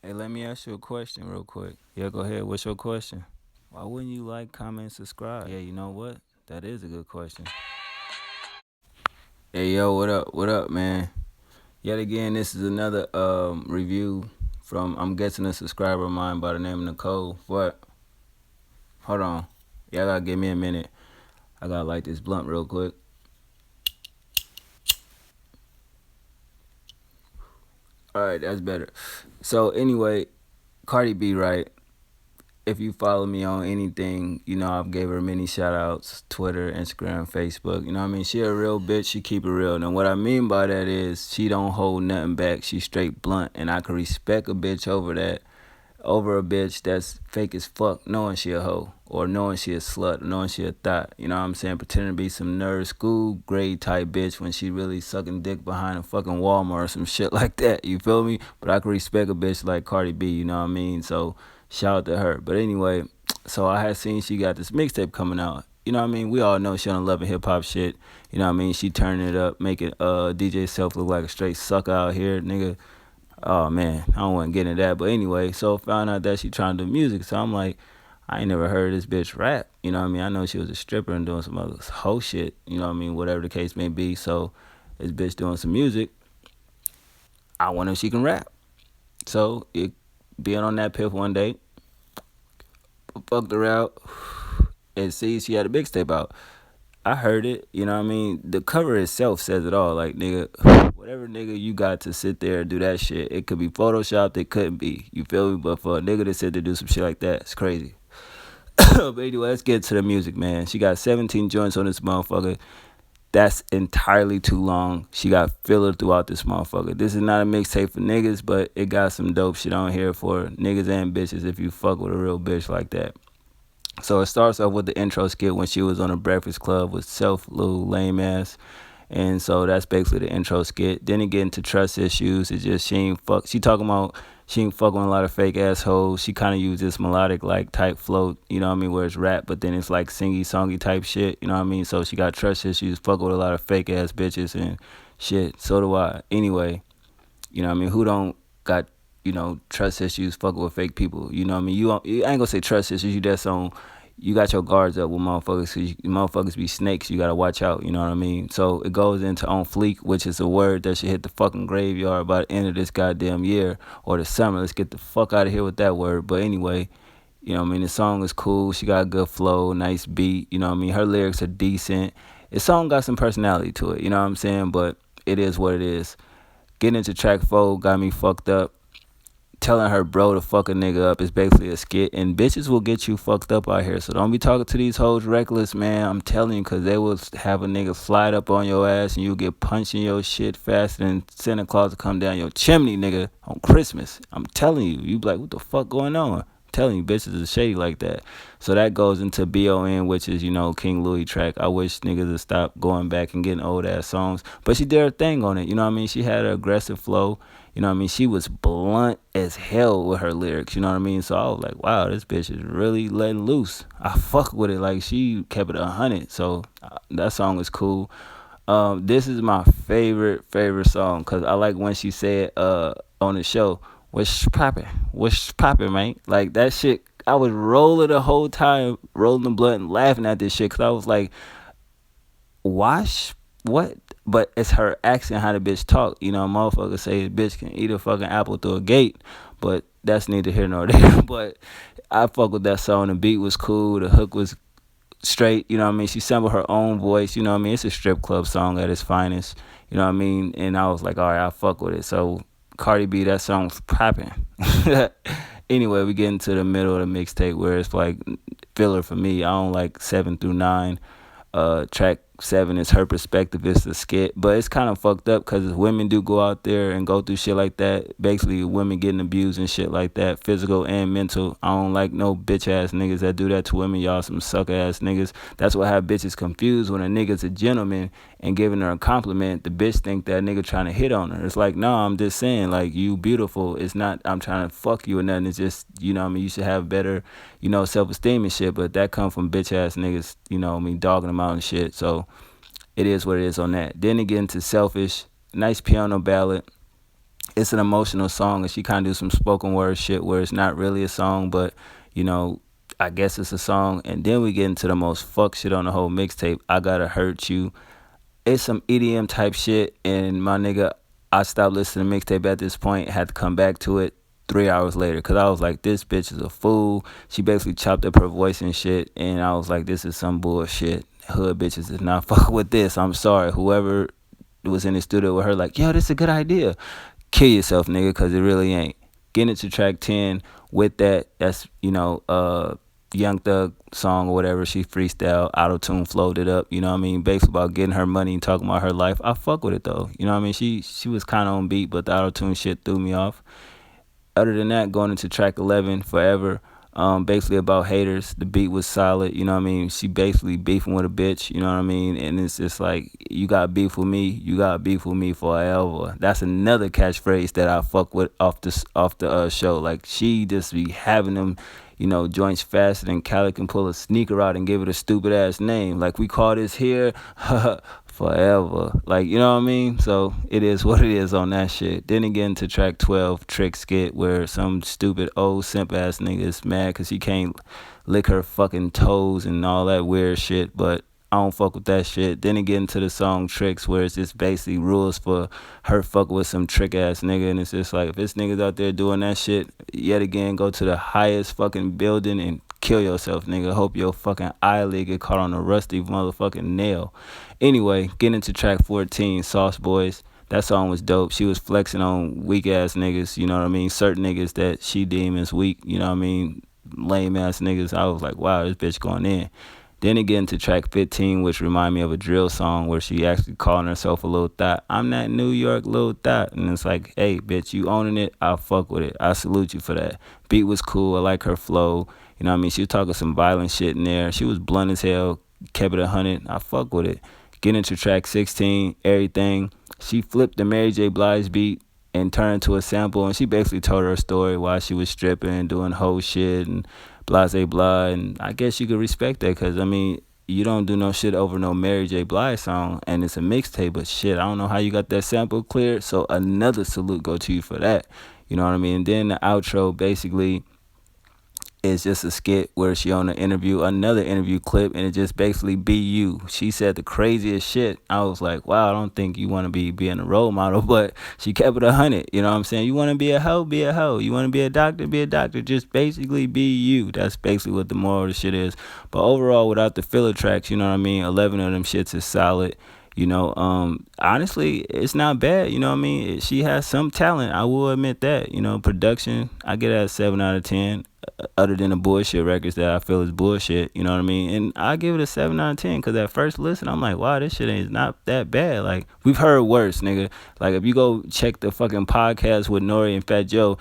Hey, let me ask you a question real quick. Yeah, go ahead. What's your question? Why wouldn't you like, comment, subscribe? Yeah, you know what? That is a good question. Hey, yo, what up? What up, man? Yet again, this is another review from, I'm guessing, a subscriber of mine by the name of Nicole. What? Hold on. Y'all gotta give me a minute. I gotta light this blunt real quick. All right, that's better. So anyway, Cardi B, right? If you follow me on anything, you know I've gave her many shout outs, Twitter, Instagram, Facebook. You know what I mean? She a real bitch, she keep it real. And what I mean by that is she don't hold nothing back. She straight blunt. And I can respect a bitch over that, over a bitch that's fake as fuck, knowing she a hoe. Or knowing she a slut, or knowing she a thot. You know what I'm saying? Pretending to be some nerd school grade type bitch when she really sucking dick behind a fucking Walmart or some shit like that. You feel me? But I can respect a bitch like Cardi B, you know what I mean? So shout out to her. But anyway, so I had seen she got this mixtape coming out. You know what I mean? We all know she on Love and Hip Hop shit. You know what I mean? She turning it up, making DJ Self look like a straight sucker out here, nigga. Oh man, I don't want to get into that. But anyway, so found out that she trying to do music. So I'm like, I ain't never heard this bitch rap. You know what I mean? I know she was a stripper and doing some other whole shit. You know what I mean? Whatever the case may be. So this bitch doing some music. I wonder if she can rap. So it being on that piff one day, fucked her out and see she had a mixtape out. I heard it, you know what I mean? The cover itself says it all. Like, nigga, whatever nigga you got to sit there and do that shit, it could be photoshopped, it couldn't be. You feel me? But for a nigga to sit there and do some shit like that, it's crazy. But anyway, let's get to the music, man. She got 17 joints on this motherfucker. That's entirely too long. She got filler throughout this motherfucker. This is not a mixtape for niggas, but it got some dope shit on here for niggas and bitches if you fuck with a real bitch like that. So it starts off with the intro skit when she was on a Breakfast Club with Self, little lame ass. And so that's basically the intro skit. Then it get into trust issues. It's just she ain't fuck. She talking about she ain't fucking with a lot of fake assholes. She kind of use this melodic like type flow, you know what I mean, where it's rap, but then it's like singy songy type shit, you know what I mean. So she got trust issues, fuck with a lot of fake ass bitches and shit. So do I. Anyway, you know what I mean. Who don't got trust issues, fucking with fake people. You know what I mean? I ain't gonna say trust issues. You just on. You got your guards up with motherfuckers. Cause motherfuckers be snakes. You gotta watch out. You know what I mean? So it goes into on fleek, which is a word that should hit the fucking graveyard by the end of this goddamn year or the summer. Let's get the fuck out of here with that word. But anyway, you know what I mean? The song is cool. She got a good flow, nice beat. You know what I mean? Her lyrics are decent. The song got some personality to it. You know what I'm saying? But it is what it is. Getting into track 4 got me fucked up. Telling her bro to fuck a nigga up is basically a skit, and bitches will get you fucked up out here. So don't be talking to these hoes reckless, man. I'm telling you, because they will have a nigga slide up on your ass and you get punched in your shit faster than Santa Claus to come down your chimney, nigga, on Christmas. I'm telling you. You be like, what the fuck going on? I'm telling you, bitches is shady like that. So that goes into BON, which is, King Louis track. I wish niggas would stop going back and getting old ass songs. But she did her thing on it, you know what I mean? She had an aggressive flow. You know what I mean? She was blunt as hell with her lyrics. You know what I mean? So I was like, wow, this bitch is really letting loose. I fuck with it. Like, she kept it 100. So that song is cool. This is my favorite song because I like when she said on the show, what's poppin'? What's poppin', man? Like, that shit, I was rolling the whole time, rolling the blunt and laughing at this shit because I was like, wash what? But it's her accent, how the bitch talk. Motherfuckers say the bitch can eat a fucking apple through a gate, but that's neither here nor there. But I fuck with that song. The beat was cool. The hook was straight. You know what I mean? She sampled her own voice. You know what I mean? It's a strip club song at its finest. You know what I mean? And I was like, all right, I fuck with it. So Cardi B, that song was popping. Anyway, we get into the middle of the mixtape where it's like filler for me. I don't like 7 through 9. Track 7 is her perspective. It's a skit, but it's kind of fucked up because women do go out there and go through shit like that. Basically, women getting abused and shit like that, physical and mental. I don't like no bitch ass niggas that do that to women. Y'all some sucker ass niggas. That's what have bitches confused when a nigga's a gentleman and giving her a compliment. The bitch think that nigga trying to hit on her. It's like, no, I'm just saying, like, you beautiful. It's not I'm trying to fuck you or nothing. It's just, you know what I mean, you should have better, self-esteem and shit. But that come from bitch ass niggas, me dogging them out and shit. So it is what it is on that. Then it get into Selfish, nice piano ballad. it's an emotional song, and she kind of do some spoken word shit where it's not really a song, but you know, I guess it's a song. And then we get into the most fuck shit on the whole mixtape. I Gotta Hurt You. It's some EDM type shit, and my nigga, I stopped listening to mixtape at this point. Had to come back to it 3 hours later because I was like, this bitch is a fool. She basically chopped up her voice and shit, and I was like, this is some bullshit. Hood bitches is not fucking with this. I'm sorry, whoever was in the studio with her, like, yo, this is a good idea. Kill yourself, nigga, because it really ain't. Getting into track 10 with that, that's, Young Thug song or whatever. She freestyle, auto-tune, flowed it up, you know what I mean? Basically about getting her money and talking about her life. I fuck with it, though. You know what I mean? She was kind of on beat, but the auto-tune shit threw me off. Other than that, going into track 11, Forever, basically about haters. The beat was solid, you know what I mean? She basically beefing with a bitch, you know what I mean? And it's just like, you got beef with me, you got beef with me forever. That's another catchphrase that I fuck with off the show. Like, she just be having them, joints faster than Khaled can pull a sneaker out and give it a stupid ass name. Like, we call this here forever. Like, you know what I mean? So it is what it is on that shit. Then again to track 12, Trick Skit, where some stupid old simp ass nigga is mad because he can't lick her fucking toes and all that weird shit. But I don't fuck with that shit. Then again to the song Tricks, where it's just basically rules for her fucking with some trick ass nigga. And it's just like, if this nigga's out there doing that shit, yet again, go to the highest fucking building and kill yourself, nigga. Hope your fucking eyelid get caught on a rusty motherfucking nail. Anyway, getting into track 14, Sauce Boys. That song was dope. She was flexing on weak ass niggas, you know what I mean? Certain niggas that she deemed as weak, you know what I mean? Lame ass niggas. I was like, wow, this bitch going in. Then it get into track 15, which remind me of a drill song where she actually calling herself a little thot. I'm that New York little thot. And it's like, hey, bitch, you owning it. I'll fuck with it. I salute you for that. Beat was cool. I like her flow. You know what I mean? She was talking some violent shit in there. She was blunt as hell. Kept it 100. I fuck with it. Get into track 16, Everything. She flipped the Mary J. Blige beat and turned into a sample, and she basically told her story while she was stripping and doing whole shit and blase blah. And I guess you could respect that because, I mean, you don't do no shit over no Mary J. Blige song, and it's a mixtape, but shit, I don't know how you got that sample cleared, so another salute go to you for that. You know what I mean? And then the outro basically it's just a skit where she on another interview clip, and it just basically be you. She said the craziest shit. I was like, wow, I don't think you want to be being a role model, but she kept it 100. You know what I'm saying? You want to be a hoe, be a hoe. You want to be a doctor. Just basically be you. That's basically what the moral of the shit is. But overall, without the filler tracks, you know what I mean? 11 of them shits is solid. Honestly, it's not bad. You know what I mean? She has some talent. I will admit that. Production, I get it at 7 out of 10. Other than the bullshit records that I feel is bullshit, you know what I mean? And I give it a 7 out of 10 because at first listen, I'm like, wow, this shit is not that bad. Like, we've heard worse, nigga. Like, if you go check the fucking podcast with Nori and Fat Joe,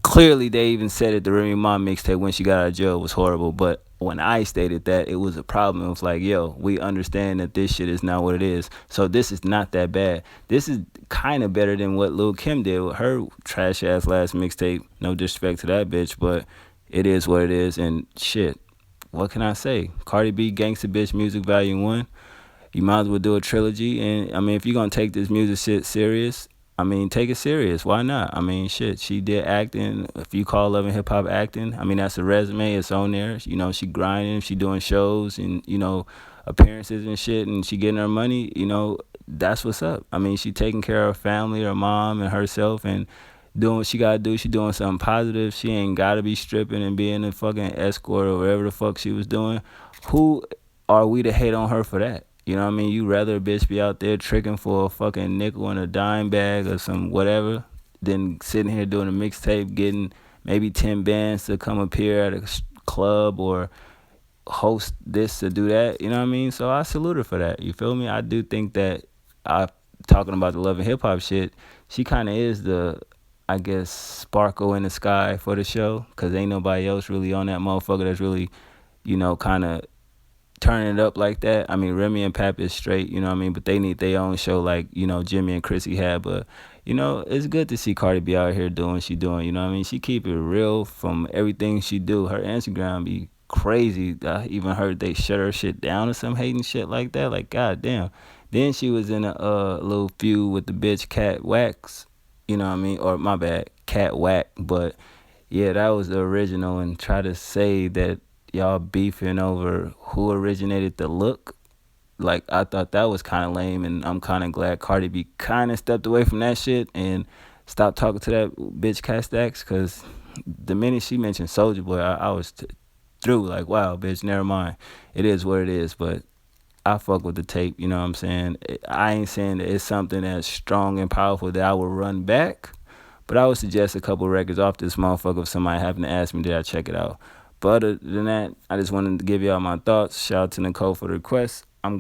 clearly they even said it, the Remy Ma mixtape when she got out of jail was horrible. But when I stated that, it was a problem. It was like, yo, we understand that this shit is not what it is. So this is not that bad. This is kind of better than what Lil' Kim did with her trash ass last mixtape. No disrespect to that bitch, but it is what it is. And shit, what can I say? Cardi B, Gangsta Bitch Music Volume 1. You might as well do a trilogy. And I mean, if you're going to take this music shit serious, I mean, take it serious. Why not? I mean, shit, she did acting. If you call Love and Hip Hop acting, I mean, that's a resume. It's on there. She grinding. She doing shows and, appearances and shit, and she getting her money. That's what's up. I mean, she taking care of her family, her mom, and herself, and doing what she got to do. She doing something positive. She ain't got to be stripping and being a fucking escort or whatever the fuck she was doing. Who are we to hate on her for that? You know what I mean? You rather a bitch be out there tricking for a fucking nickel in a dime bag or some whatever than sitting here doing a mixtape, getting maybe 10 bands to come appear at a club or host this to do that. You know what I mean? So I salute her for that. You feel me? I do think that talking about the Love and Hip Hop shit, she kind of is the, I guess, sparkle in the sky for the show because ain't nobody else really on that motherfucker that's really, kind of turning it up like that. I mean, Remy and Pap is straight, you know what I mean? But they need their own show like, Jimmy and Chrissy had. But, it's good to see Cardi B out here doing what she doing, you know what I mean? She keep it real from everything she do. Her Instagram be crazy. I even heard they shut her shit down or some hating shit like that. Like, goddamn. Then she was in a little feud with the bitch Cat Wax. You know what I mean? Or my bad, Cat Whack. But yeah, that was the original. And try to say that y'all beefing over who originated the look, like I thought that was kind of lame, and I'm kind of glad Cardi B kind of stepped away from that shit and stopped talking to that bitch Castax, because the minute she mentioned Soulja Boy, I was through. Like, wow, bitch, never mind. It is what it is. But I fuck with the tape. You know what I'm saying? I ain't saying that it's something that's strong and powerful that I would run back, but I would suggest a couple records off this motherfucker if somebody happened to ask me, did I check it out? But other than that, I just wanted to give y'all my thoughts. Shout out to Nicole for the request. I'm gone.